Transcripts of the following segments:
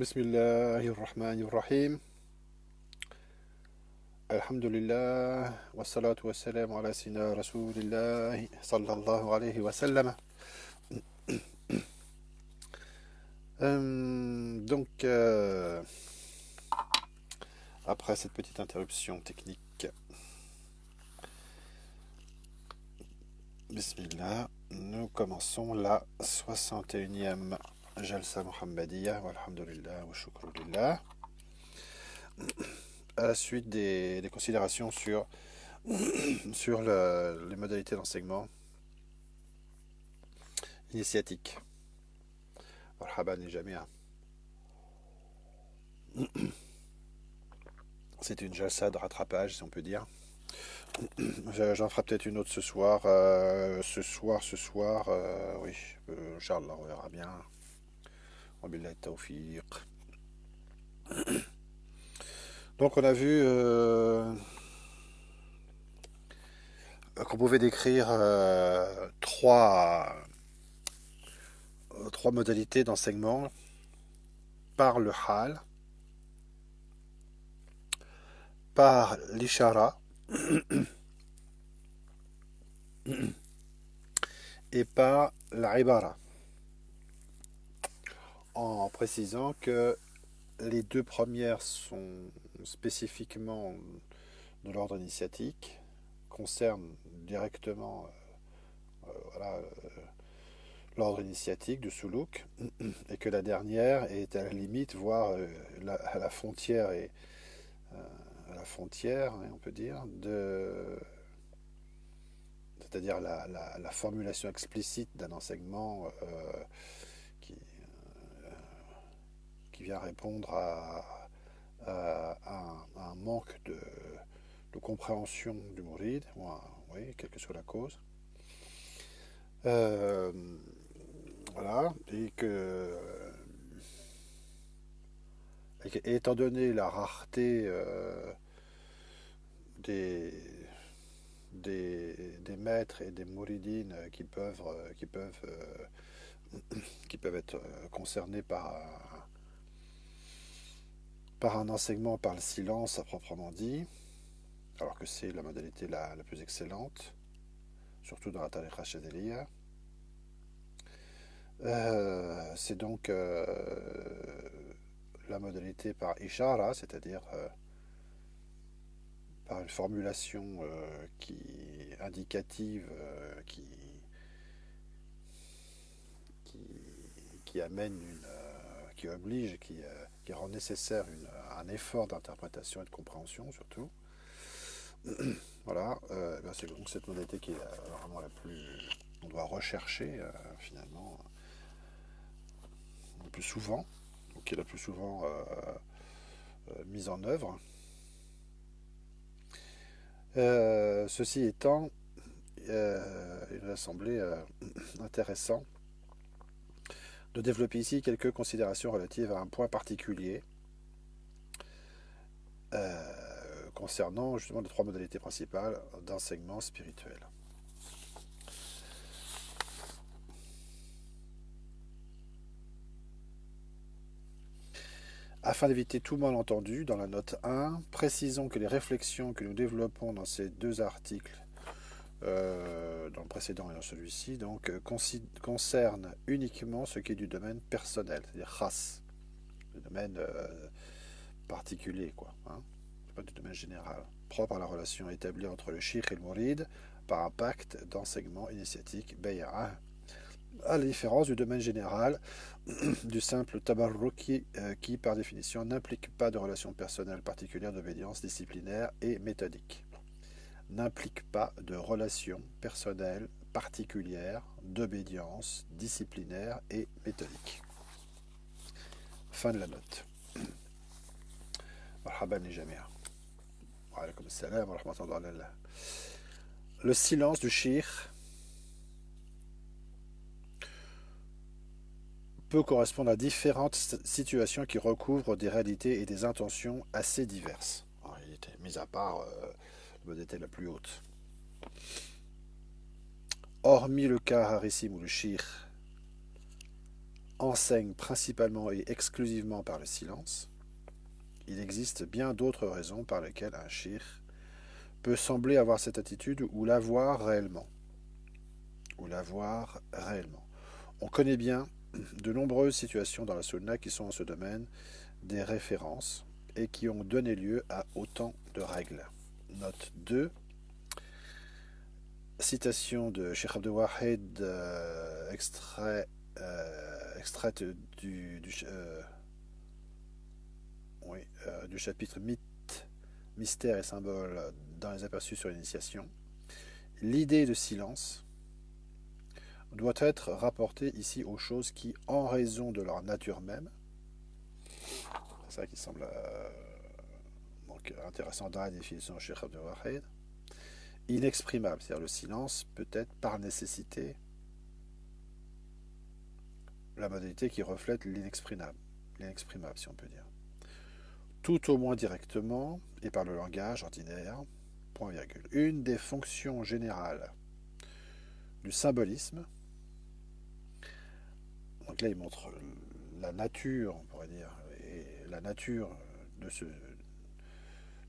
Bismillahirrahmanirrahim. Alhamdulillah. Wassalatu wassalamu ala sina rasulillah sallallahu alayhi wa sallam. Donc, après cette petite interruption technique, Bismillah, nous commençons la 61e Jalsa Muhammadiyya, walhamdulillah, wa shukrulillah, à la suite des considérations sur les modalités d'enseignement initiatique. Marhaban jamia. C'est une jalsa de rattrapage, si on peut dire. J'en ferai peut-être une autre ce soir. Oui. Inch'Allah, on verra bien. Wabillahi tawfiq. Donc, on a vu qu'on pouvait décrire trois modalités d'enseignement par le hal, par l'ishara et par la ibara, en précisant que les deux premières sont spécifiquement de l'ordre initiatique, concernent directement l'ordre initiatique du suluk, et que la dernière est à la limite, voire à la frontière, on peut dire, c'est-à-dire la formulation explicite d'un enseignement qui vient répondre à un manque de compréhension du mouride, oui, quelle que soit la cause. Voilà, et étant donné la rareté des maîtres et des mouridines qui peuvent être concernés par un enseignement par le silence à proprement dit, alors que c'est la modalité la plus excellente, surtout dans la tariqa chadiliya. C'est donc la modalité par ishara, c'est-à-dire par une formulation qui indicative, qui amène qui oblige, qui rend nécessaire un effort d'interprétation et de compréhension surtout. Voilà, c'est donc cette modalité qui est vraiment la plus, on doit rechercher finalement le plus souvent, qui est la plus souvent mise en œuvre. Ceci étant, il nous a semblé intéressant de développer ici quelques considérations relatives à un point particulier concernant justement les trois modalités principales d'enseignement spirituel. Afin d'éviter tout malentendu, dans la note 1, précisons que les réflexions que nous développons dans ces deux articles, dans le précédent et dans celui-ci, donc, concernent uniquement ce qui est du domaine personnel, c'est-à-dire khas, le domaine particulier, quoi, hein, pas du domaine général, propre à la relation établie entre le shikh et le mouride par un pacte d'enseignement initiatique, bay'a, à la différence du domaine général du simple tabarruki qui, par définition, n'implique pas de relation personnelle particulière d'obédience disciplinaire et méthodique. N'implique pas de relation personnelle particulière d'obédience disciplinaire et méthodique. Fin de la note. Marhaban li jamia. Wa alaykoum assalam wa rahmatullahi. Le silence du shir peut correspondre à différentes situations qui recouvrent des réalités et des intentions assez diverses. En réalité, mis à part la modalité la plus haute. Hormis le cas rarissime où le shir enseigne principalement et exclusivement par le silence, il existe bien d'autres raisons par lesquelles un shir peut sembler avoir cette attitude ou l'avoir réellement. On connaît bien de nombreuses situations dans la sunna qui sont en ce domaine des références et qui ont donné lieu à autant de règles. Note 2. Citation de Cheikh Abdel Wahid, extraite du chapitre Mythes, mystères et symboles dans les aperçus sur l'initiation. L'idée de silence doit être rapportée ici aux choses qui, en raison de leur nature même, c'est ça qui semble donc intéressant dans la définition de Cheikh Abdel Wahid, inexprimable, c'est-à-dire le silence peut être par nécessité la modalité qui reflète l'inexprimable si on peut dire. Tout au moins directement et par le langage ordinaire, point virgule. Une des fonctions générales du symbolisme, donc là il montre la nature, on pourrait dire, et la nature de ce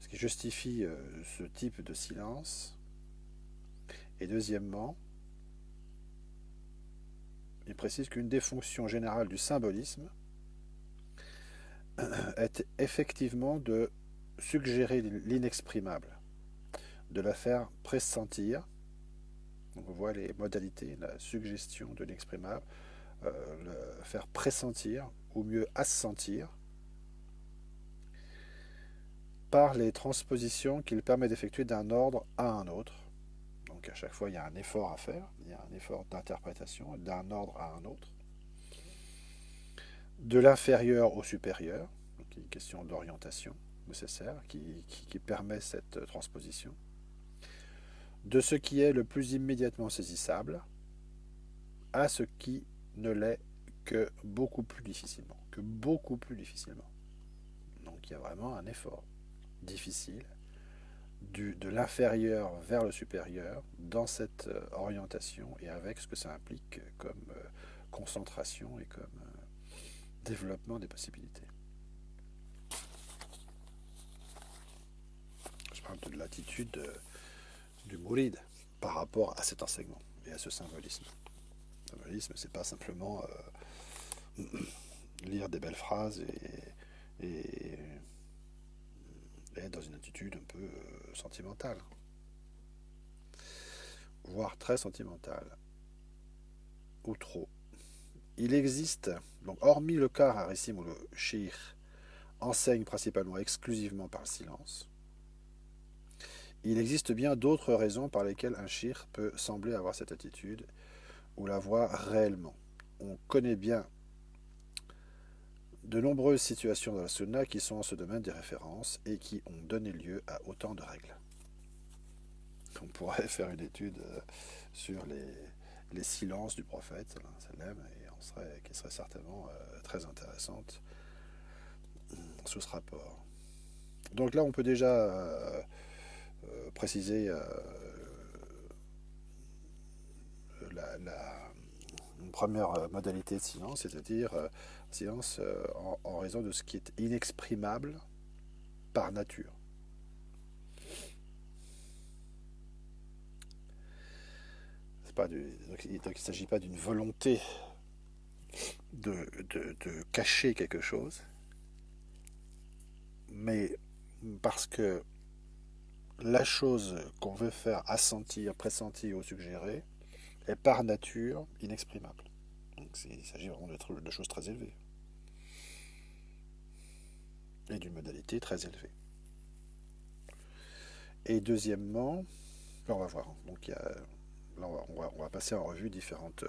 qui justifie ce type de silence. Et deuxièmement, il précise qu'une des fonctions générales du symbolisme est effectivement de suggérer l'inexprimable, de la faire pressentir. Donc on voit les modalités, la suggestion de l'inexprimable, le faire pressentir, ou mieux assentir, par les transpositions qu'il permet d'effectuer d'un ordre à un autre. Donc à chaque fois, il y a un effort à faire, il y a un effort d'interprétation d'un ordre à un autre. De l'inférieur au supérieur, donc une question d'orientation nécessaire qui permet cette transposition. De ce qui est le plus immédiatement saisissable à ce qui ne l'est que beaucoup plus difficilement. Donc il y a vraiment un effort difficile de l'inférieur vers le supérieur dans cette orientation et avec ce que ça implique comme concentration et comme développement des possibilités. Je parle de l'attitude du mouride par rapport à cet enseignement et à ce symbolisme. Le symbolisme, c'est pas simplement lire des belles phrases et être dans une attitude un peu sentimentale, voire très sentimentale, ou trop. Il existe, donc hormis le cas rarissime où le shir enseigne principalement exclusivement par le silence, il existe bien d'autres raisons par lesquelles un shir peut sembler avoir cette attitude ou l'avoir réellement. On connaît bien de nombreuses situations dans la sunna qui sont en ce domaine des références et qui ont donné lieu à autant de règles. On pourrait faire une étude sur les silences du prophète, et qui serait certainement très intéressante sous ce rapport. Donc là, on peut déjà préciser une première modalité de silence, c'est-à-dire silence en raison de ce qui est inexprimable par nature. Donc il ne s'agit pas d'une volonté de cacher quelque chose, mais parce que la chose qu'on veut faire assentir, pressentir ou suggérer est par nature inexprimable. Donc il s'agit vraiment de choses très élevées et d'une modalité très élevée. Et deuxièmement, là on va voir. Donc là on va passer en revue différentes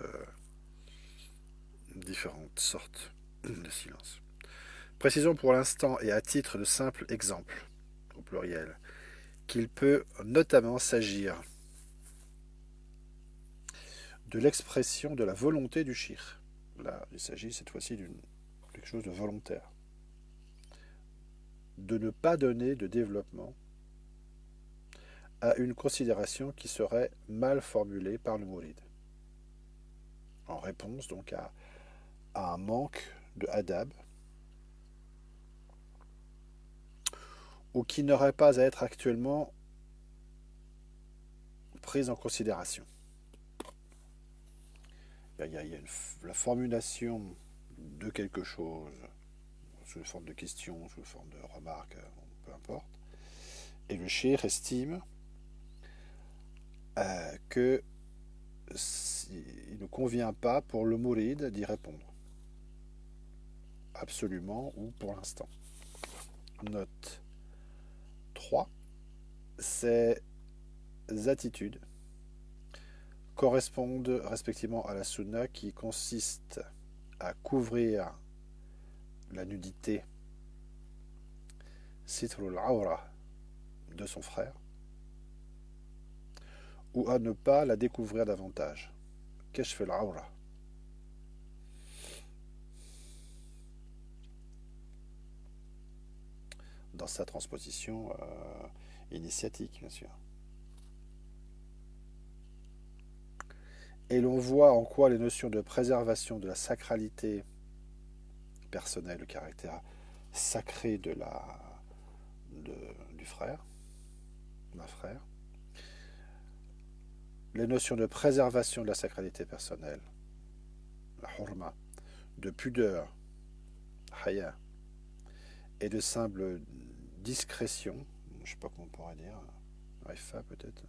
sortes de silence. Précisons pour l'instant et à titre de simple exemple, au pluriel, qu'il peut notamment s'agir de l'expression de la volonté du shir. Là, il s'agit cette fois-ci d'une quelque chose de volontaire. De ne pas donner de développement à une considération qui serait mal formulée par le mouride. En réponse donc à à un manque de adab, ou qui n'aurait pas à être actuellement prise en considération. Il y a la formulation de quelque chose sous forme de question, sous forme de remarque, peu importe. Et le cheikh estime que il ne convient pas pour le mouride d'y répondre. Absolument ou pour l'instant. Note 3. Ces attitudes correspondent respectivement à la sunna qui consiste à couvrir la nudité sitrul awra de son frère ou à ne pas la découvrir davantage. Kashf al-awra. Dans sa transposition initiatique, bien sûr. Et l'on voit en quoi les notions de préservation de la sacralité personnelle, le caractère sacré du frère, d'un frère, les notions de préservation de la sacralité personnelle, la hurma, de pudeur, haya, et de simple discrétion, je ne sais pas comment on pourrait dire, raifa peut-être,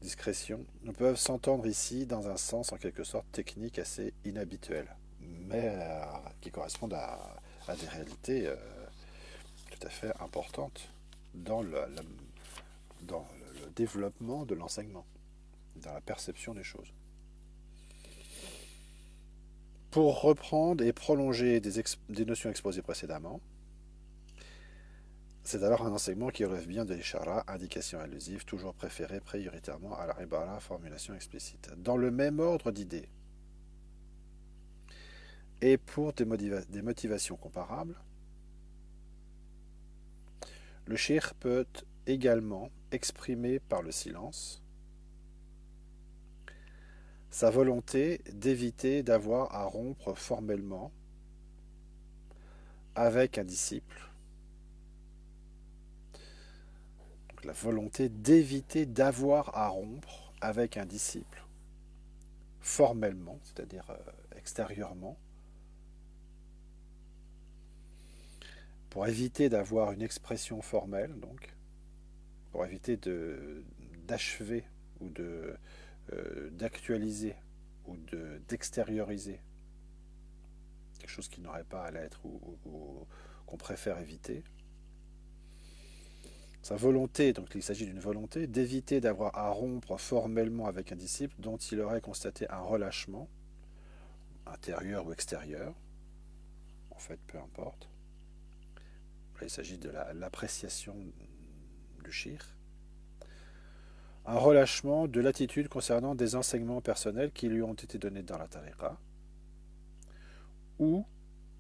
discrétion, ne peuvent s'entendre ici dans un sens en quelque sorte technique assez inhabituel, mais qui correspondent à des réalités tout à fait importantes dans dans le développement de l'enseignement, dans la perception des choses. Pour reprendre et prolonger des notions exposées précédemment, c'est alors un enseignement qui relève bien de l'ishara, indication allusive, toujours préférée prioritairement à la ibara, formulation explicite. Dans le même ordre d'idées, et pour des motivations comparables, le shir peut également exprimer par le silence sa volonté d'éviter d'avoir à rompre formellement avec un disciple. Donc, la volonté d'éviter d'avoir à rompre avec un disciple formellement, c'est-à-dire extérieurement, pour éviter d'avoir une expression formelle, donc, pour éviter d'achever ou d'actualiser ou d'extérioriser quelque chose qui n'aurait pas à l'être ou qu'on préfère éviter. Sa volonté, donc il s'agit d'une volonté, d'éviter d'avoir à rompre formellement avec un disciple dont il aurait constaté un relâchement, intérieur ou extérieur, en fait peu importe. Là, il s'agit de l'appréciation du shir. Un relâchement de l'attitude concernant des enseignements personnels qui lui ont été donnés dans la tariqa ou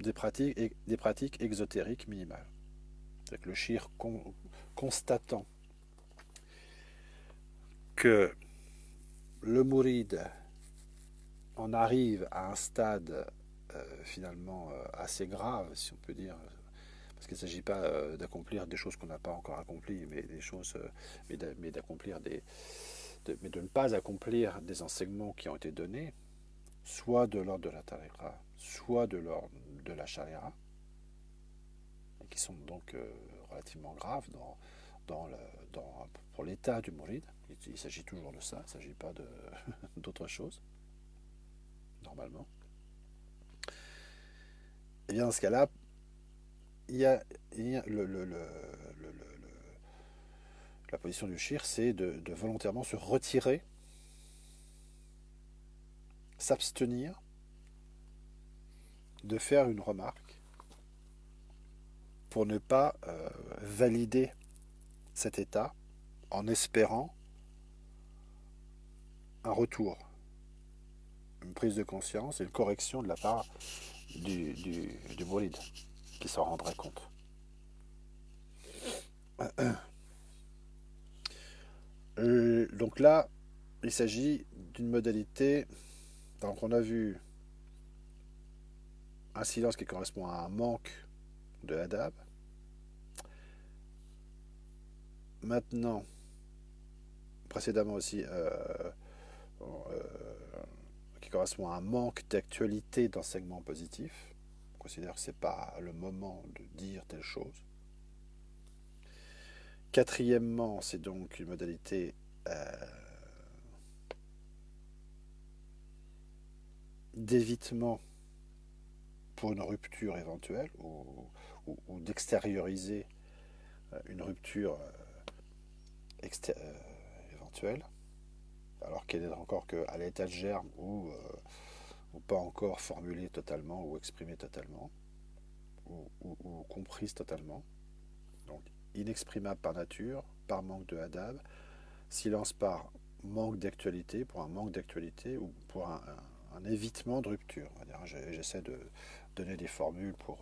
des pratiques exotériques minimales. C'est que le shir constatant que le mouride en arrive à un stade finalement assez grave, si on peut dire, parce qu'il ne s'agit pas d'accomplir des choses qu'on n'a pas encore accomplies, mais des choses, mais d'accomplir mais de ne pas accomplir des enseignements qui ont été donnés, soit de l'ordre de la tariqa, soit de l'ordre de la sharia, et qui sont donc relativement graves pour l'état du mouride. Il s'agit toujours de ça, il ne s'agit pas d'autre chose, normalement. Et bien dans ce cas-là, il y a la position du shir, c'est de volontairement se retirer, s'abstenir de faire une remarque pour ne pas valider cet état en espérant un retour, une prise de conscience et une correction de la part du mouride qui s'en rendrait compte. Donc là, il s'agit d'une modalité. Donc on a vu un silence qui correspond à un manque de adab. Maintenant, précédemment aussi, qui correspond à un manque d'actualité d'enseignement positif. On considère que ce n'est pas le moment de dire telle chose. Quatrièmement, c'est donc une modalité d'évitement pour une rupture éventuelle ou d'extérioriser une rupture éventuelle, alors qu'elle n'est encore qu'à l'état de germe ou pas encore formulée totalement ou exprimée totalement ou comprise totalement. Donc inexprimable par nature, par manque de hadab, silence par manque d'actualité, pour un manque d'actualité ou pour un évitement de rupture. J'essaie de donner des formules pour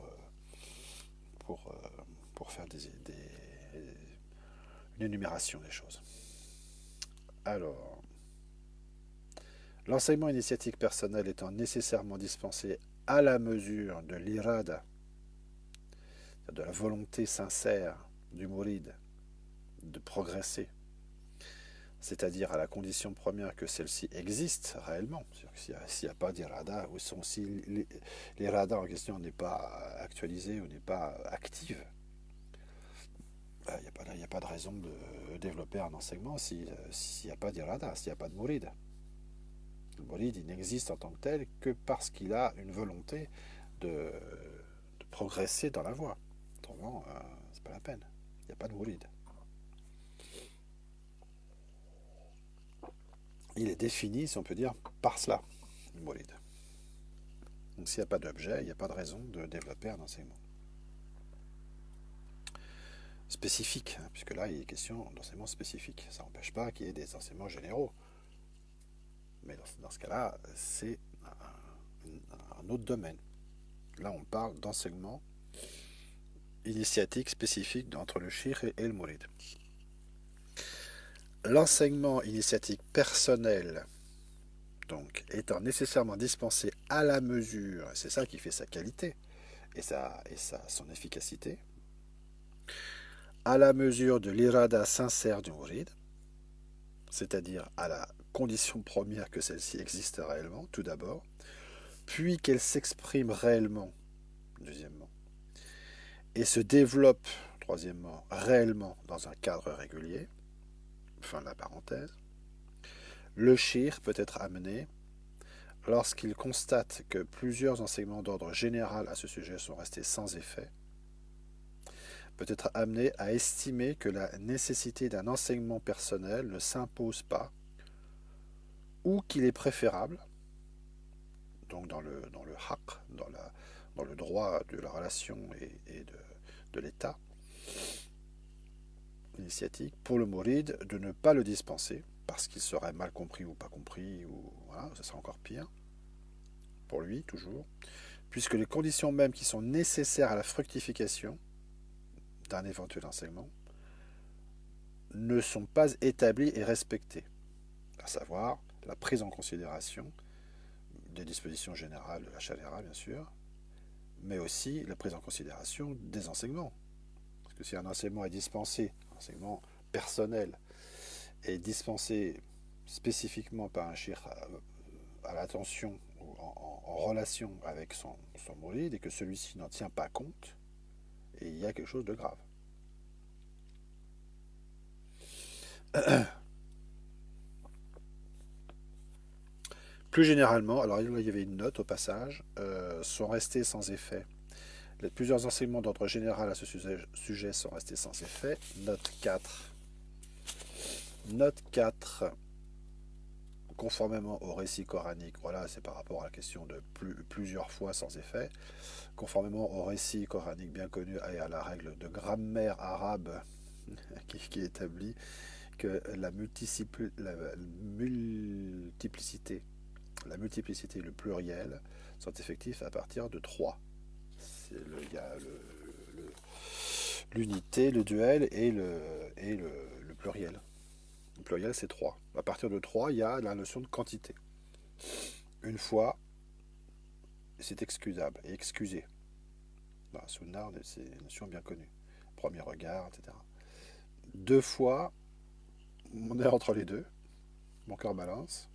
faire une énumération des choses. Alors, l'enseignement initiatique personnel étant nécessairement dispensé à la mesure de l'irada, de la volonté sincère du mouride de progresser, c'est-à-dire à la condition première que celle-ci existe réellement. S'il n'y a pas d'irada, ou si l'irada en question n'est pas actualisée ou n'est pas active, il n'y a pas de raison de développer un enseignement s'il n'y a pas d'irada, s'il n'y a pas de mouride. Le mouride, il n'existe en tant que tel que parce qu'il a une volonté de progresser dans la voie. Autrement, c'est pas la peine. Il n'y a pas de mouride. Il est défini, si on peut dire, par cela, le mouride. Donc s'il n'y a pas d'objet, il n'y a pas de raison de développer un enseignement spécifique, puisque là, il est question d'enseignement spécifique. Ça n'empêche pas qu'il y ait des enseignements généraux. Mais dans ce cas-là, c'est un autre domaine. Là, on parle d'enseignement initiatique spécifique entre le shir et le mouride. L'enseignement initiatique personnel, donc, étant nécessairement dispensé à la mesure, c'est ça qui fait sa qualité et son efficacité, à la mesure de l'irada sincère du mouride, c'est-à-dire à la condition première que celle-ci existe réellement, tout d'abord, puis qu'elle s'exprime réellement, deuxièmement, et se développe, troisièmement, réellement dans un cadre régulier, fin de la parenthèse. Le shir peut être amené lorsqu'il constate que plusieurs enseignements d'ordre général à ce sujet sont restés sans effet, peut être amené à estimer que la nécessité d'un enseignement personnel ne s'impose pas, ou qu'il est préférable, donc dans le haq, dans le droit de la relation et de l'état initiatique, pour le mouride de ne pas le dispenser, parce qu'il serait mal compris ou pas compris, ou voilà, ça serait encore pire, pour lui, toujours, puisque les conditions mêmes qui sont nécessaires à la fructification d'un éventuel enseignement ne sont pas établies et respectées, à savoir la prise en considération des dispositions générales de la chaléra, bien sûr, mais aussi la prise en considération des enseignements. Parce que si un enseignement est dispensé, un enseignement personnel, est dispensé spécifiquement par un shir à l'attention ou en relation avec son mouride et que celui-ci n'en tient pas compte, et il y a quelque chose de grave. Plus généralement, alors il y avait une note au passage, sont restés sans effet. Plusieurs enseignements d'ordre général à ce sujet sont restés sans effet. Note 4. Note 4. Conformément au récit coranique, voilà, c'est par rapport à la question de plusieurs fois sans effet. Conformément au récit coranique bien connu et à la règle de grammaire arabe qui établit que la multiplicité, et le pluriel sont effectifs à partir de 3. Il y a l'unité, le duel et le pluriel. Le pluriel, c'est 3. À partir de 3, il y a la notion de quantité. Une fois, c'est excusable et excusé. Dans la sunna, c'est une notion bien connue. Premier regard, etc. Deux fois, on est entre les deux. Mon cœur balance.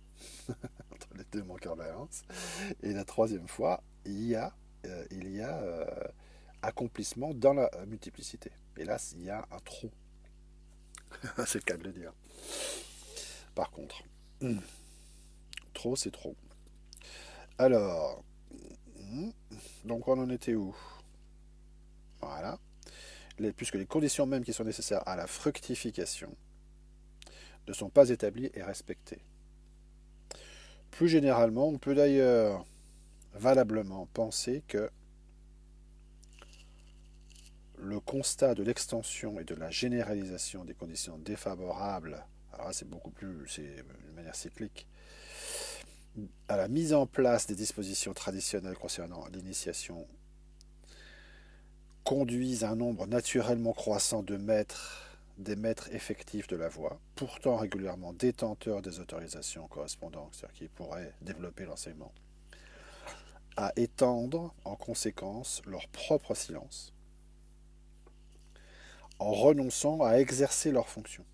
Entre les deux, mon cœur balance. Et la troisième fois, il y a accomplissement dans la multiplicité. Et là, il y a un trop. C'est le cas de le dire. Par contre, trop, c'est trop. Alors, donc on en était où? Voilà. Puisque les conditions mêmes qui sont nécessaires à la fructification ne sont pas établies et respectées. Plus généralement, on peut d'ailleurs valablement penser que le constat de l'extension et de la généralisation des conditions défavorables, alors là c'est beaucoup plus, c'est de manière cyclique, à la mise en place des dispositions traditionnelles concernant l'initiation conduisent un nombre naturellement croissant de maîtres, des maîtres effectifs de la voie, pourtant régulièrement détenteurs des autorisations correspondantes, c'est-à-dire qui pourraient développer l'enseignement, à étendre en conséquence leur propre silence, en renonçant à exercer leurs fonctions.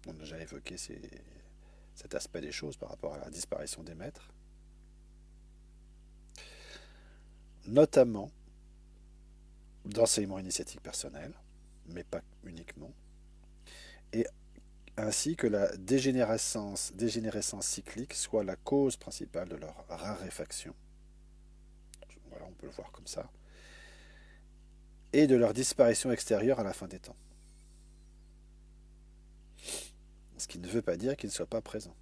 On a déjà évoqué cet aspect des choses par rapport à la disparition des maîtres, notamment d'enseignement initiatique personnel, mais pas uniquement, et ainsi que la dégénérescence cyclique soit la cause principale de leur raréfaction. Voilà, on peut le voir comme ça. Et de leur disparition extérieure à la fin des temps. Ce qui ne veut pas dire qu'ils ne soient pas présents.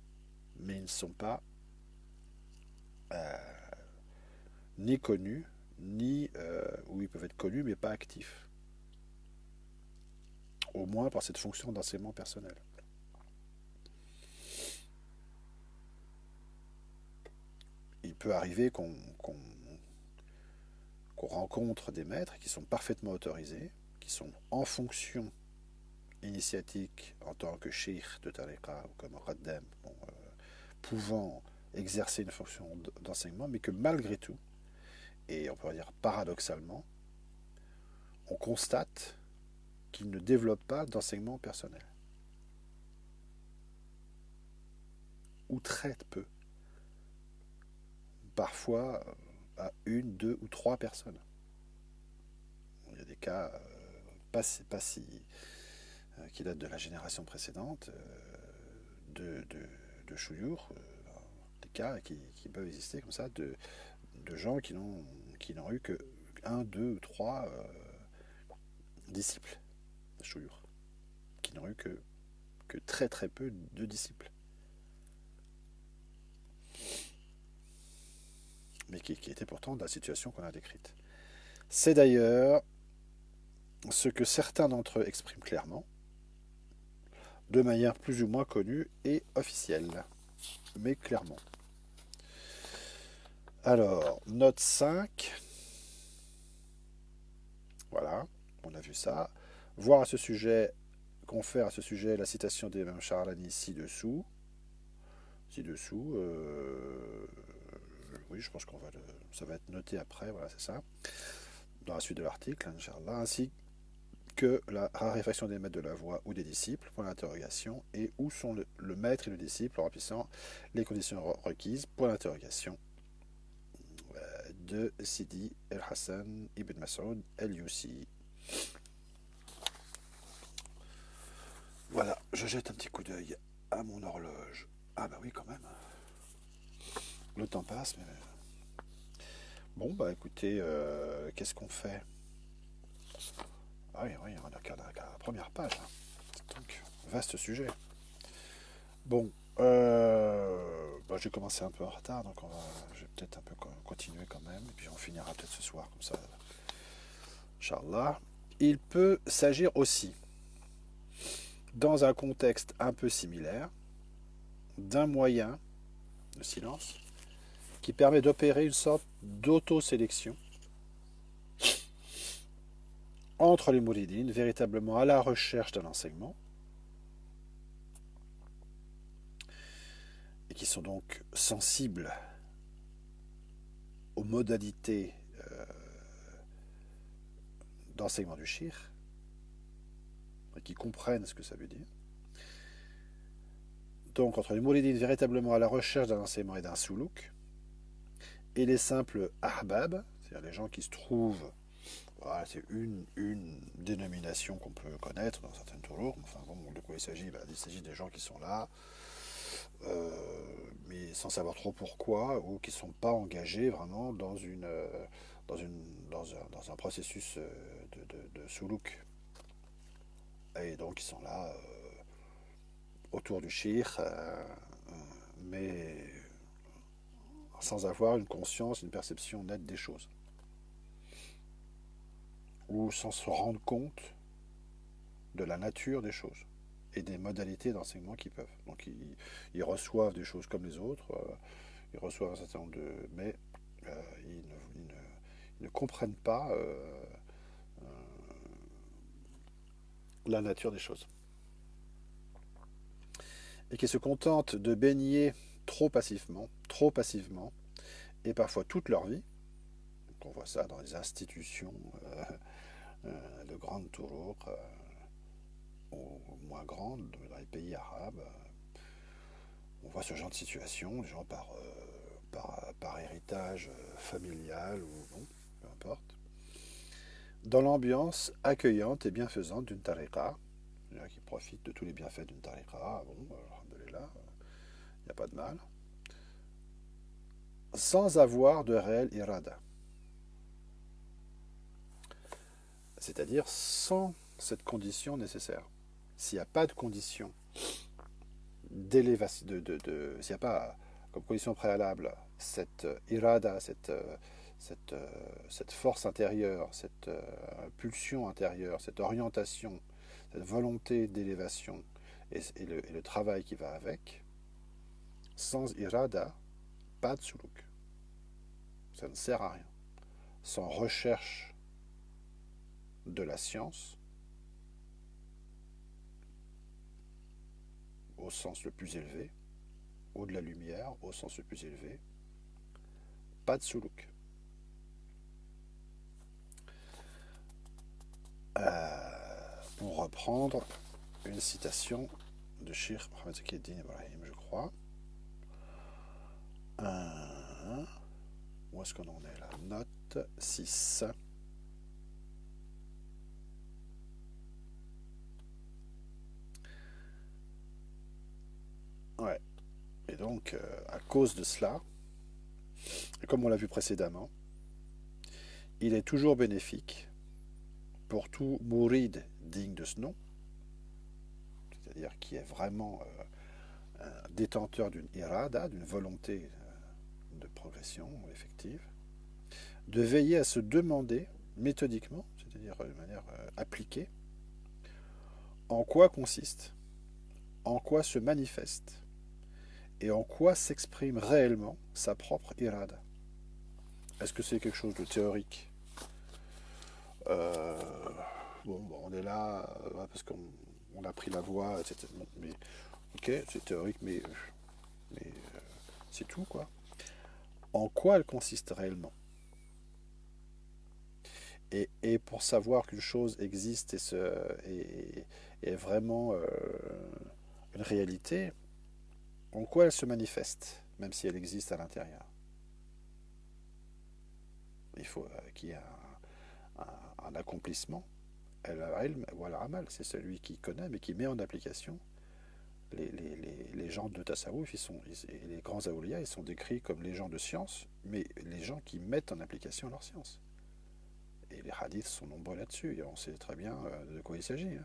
Mais ils ne sont pas ni connus, ni ou ils peuvent être connus mais pas actifs. Au moins par cette fonction d'enseignement personnel. Il peut arriver qu'on rencontre des maîtres qui sont parfaitement autorisés, qui sont en fonction initiatique en tant que cheikh de tariqa ou comme raddem, pouvant exercer une fonction d'enseignement, mais que malgré tout, et on pourrait dire paradoxalement, on constate qu'ils ne développent pas d'enseignement personnel. Ou très peu. Parfois à une, deux ou trois personnes. Il y a des cas pas si qui datent de la génération précédente de chouyour, des cas qui peuvent exister comme ça de gens qui n'ont eu que un, deux ou trois disciples de chouyour, qui n'ont eu que très très peu de disciples. Mais qui étaient pourtant dans la situation qu'on a décrite. C'est d'ailleurs ce que certains d'entre eux expriment clairement, de manière plus ou moins connue et officielle, mais clairement. Alors, note 5. Voilà, on a vu ça. Voir à ce sujet, confère à ce sujet la citation d'Imam Charlani ci-dessous. Ci-dessous, oui, je pense ça va être noté après, voilà, c'est ça. Dans la suite de l'article, Inch'Allah, ainsi que la raréfaction des maîtres de la voie ou des disciples, point d'interrogation, et où sont le maître et le disciple en remplissant les conditions requises, point d'interrogation, de Sidi el-Hassan ibn Mas'ud el-Yusi. Voilà, je jette un petit coup d'œil à mon horloge. Ah bah oui, quand même. Le temps passe, mais... Bon, bah écoutez, qu'est-ce qu'on fait? Ah oui, on a qu'à la première page. Donc, vaste sujet. Bon, bah, j'ai commencé un peu en retard, donc je vais peut-être un peu continuer quand même, et puis on finira peut-être ce soir, comme ça, Inch'Allah. Il peut s'agir aussi, dans un contexte un peu similaire, d'un moyen de silence qui permet d'opérer une sorte d'auto-sélection entre les mouridines, véritablement à la recherche d'un enseignement, et qui sont donc sensibles aux modalités d'enseignement du shir, et qui comprennent ce que ça veut dire. Donc, entre les mouridines véritablement à la recherche d'un enseignement et d'un soulouk, et les simples ahbab, c'est-à-dire les gens qui se trouvent, voilà, c'est une dénomination qu'on peut connaître dans certaines tourours, enfin bon, de quoi il s'agit? Il s'agit des gens qui sont là, mais sans savoir trop pourquoi, ou qui ne sont pas engagés vraiment dans un processus de soulouk. Et donc ils sont là autour du shir, mais sans avoir une conscience, une perception nette des choses. Ou sans se rendre compte de la nature des choses et des modalités d'enseignement qu'ils peuvent. Donc ils reçoivent des choses comme les autres, ils reçoivent un certain nombre de... mais ils ne comprennent pas la nature des choses. Et qui se contentent de baigner trop passivement, et parfois toute leur vie. Donc on voit ça dans les institutions de grandes tourours, ou moins grandes, dans les pays arabes. On voit ce genre de situation, les gens par héritage familial, ou bon, peu importe, dans l'ambiance accueillante et bienfaisante d'une tariqa, qui profite de tous les bienfaits d'une tariqa, bon, alhamdoulilah, il n'y a pas de mal, sans avoir de réel irada. C'est-à-dire sans cette condition nécessaire. S'il n'y a pas de condition d'élévation, s'il n'y a pas comme condition préalable cette irada, cette force intérieure, cette pulsion intérieure, cette orientation, cette volonté d'élévation et le travail qui va avec, sans irada, pas de suluk. Ça ne sert à rien. Sans recherche de la science, au sens le plus élevé, ou de la lumière, au sens le plus élevé, pas de suluk. Pour reprendre une citation de Cheikh Mohammed Zaki-ed-Din Ibrahim, je crois. Où est-ce qu'on en est là? Note 6. Ouais. Et donc, à cause de cela, comme on l'a vu précédemment, il est toujours bénéfique pour tout mouride digne de ce nom, c'est-à-dire qui est vraiment un détenteur d'une irada, d'une volonté de progression effective, de veiller à se demander méthodiquement, c'est-à-dire de manière appliquée, en quoi consiste, en quoi se manifeste et en quoi s'exprime réellement sa propre irada. Est-ce que c'est quelque chose de théorique? euh, Bon, on est là parce qu'on a pris la voie, etc. Bon, mais ok, c'est théorique, mais c'est tout, quoi. En quoi elle consiste réellement? Et pour savoir qu'une chose existe et est vraiment une réalité, en quoi elle se manifeste, même si elle existe à l'intérieur? Il faut qu'il y ait un accomplissement. El-ilm wal amal, c'est celui qui connaît mais qui met en application. Les gens de Tassaouf, les grands Aoulias, ils sont décrits comme les gens de science, mais les gens qui mettent en application leur science. Et les hadiths sont nombreux là-dessus, et on sait très bien de quoi il s'agit.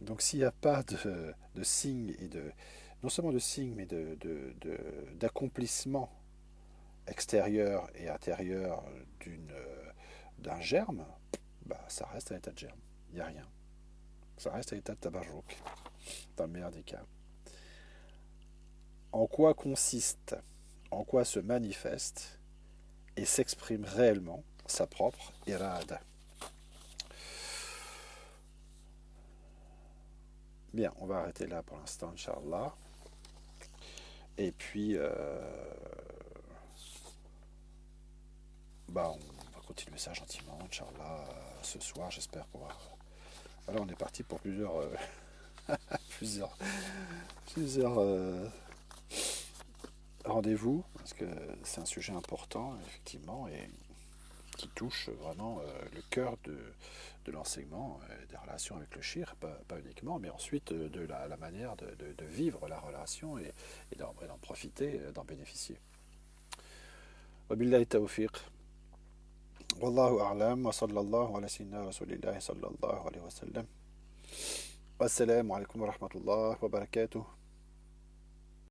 Donc s'il n'y a pas de signe, non seulement de signe, mais d'accomplissement extérieur et intérieur d'un germe, bah, ça reste à l'état de germe. Il n'y a rien. Ça reste à l'état de tabarrouk, dans le meilleur des cas. En quoi consiste, en quoi se manifeste et s'exprime réellement sa propre irada? Bien, on va arrêter là pour l'instant, Inch'Allah. Et puis, on va continuer ça gentiment, Inch'Allah, ce soir. J'espère pouvoir. Voilà, on est parti pour plusieurs, plusieurs rendez-vous, parce que c'est un sujet important, effectivement, et qui touche vraiment le cœur de l'enseignement, des relations avec le shir, pas uniquement, mais ensuite de la manière de vivre la relation et d'en profiter, d'en bénéficier. Wabillahi tawfiq. Wallahu a'lam wa sallallahu ala sayyidina rasulillahi sallallahu alayhi wa sallam. Wassalamu alaikum wa rahmatullah wa barakatuh.